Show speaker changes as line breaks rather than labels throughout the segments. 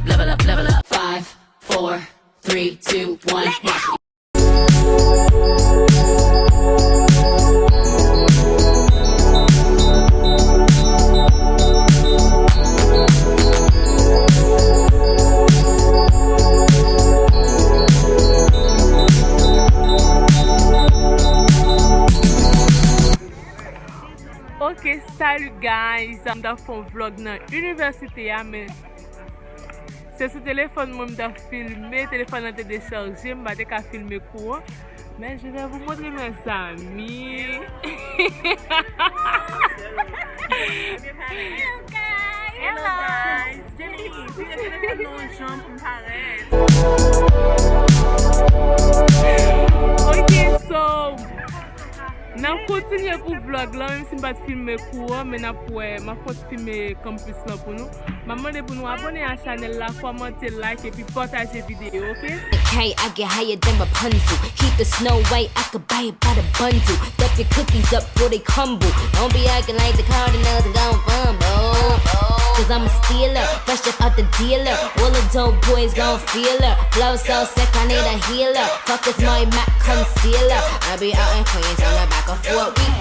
up, level up, level up. 5, 4, 3, 2, 1. Watch.
Ok, salut guys, am da fon vlog nan universite ya men. Se sou telefon mwen mda filme, telefon nan te decharge, mba te ka filme kou. Men je vais vous montrer mes amis.
Hello guys! Jenny, si le telefon nou jom pou mparet.
Ok, so nan kontinye pou vlog la, même si mba te filme kou, men apwe ma fote filme campus la pou nou. Maman de pou nou abone à channel la, commente, like et puis partager vidéo, ok?
Hey, I get higher than Rapunzel. Keep the snow white, I could buy it by the bundle. Stuff your cookies up before they crumble. Don't be acting like the Cardinals and gon' fumble. Cause I'm a stealer, fresh up out the dealer. All the dope boys gon' feel her. Flow so sick, I need a healer. Fuck is my Mac concealer. I be out in Queens on the back of 4 week,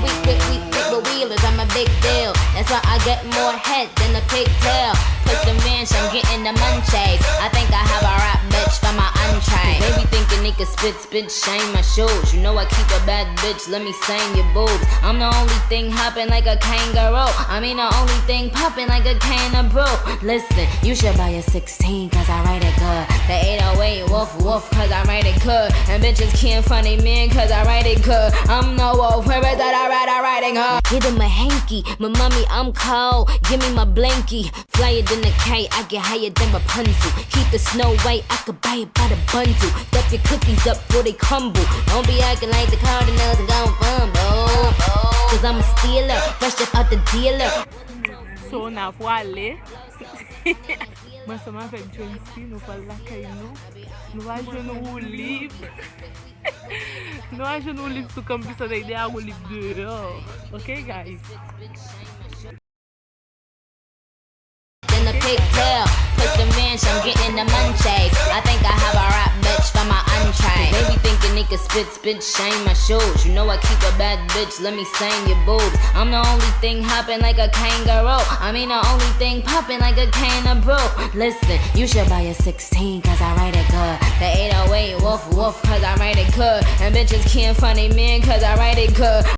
but wheelers, I'm a big deal. That's why I get more head than a pigtail. Put the ranch, I'm getting the munchies. I think I have a rap bitch for my entree. They be thinking they can spit, shame my shoes. You know I keep a bad bitch, let me sing your boobs. I'm the only thing hopping like a kangaroo. I mean the only thing popping like a can of brew. Listen, you should buy a 16 cause I write it good. The 808 woof cause I write it good. And bitches can't funny me cause I write it good. I'm no wolf, where is that I write it good. Give him a hanky, my mommy I'm cold. Give me my blankie, flyer than a kite. I get higher than Rapunzel. Keep the snow white, I could buy it by the bundle. Stuff your cookies up before they crumble. Don't be acting like the Cardinals and gon' fumble. Cause I'm a stealer, fresh up out the dealer.
So na pou ale. Mwen seman vek Johnsi, nou pal lakay nou. Nou va jwen ou liv. Nou va jwen ou liv sou campus an ide a ou liv dehors. Ok guys?
In the pigtail, put the ranch, I'm getting the munchies. I think I have a rap bitch for my entree. They be thinking they can spit, shame my shoes. You know I keep a bad bitch, let me sing your boobs. I'm the only thing hopping like a kangaroo. I mean the only thing popping like a can of brew. Listen, you should buy a 16 cause I write it good. The 808 woof cause I write it good. And bitches can't funny me cause I write it good.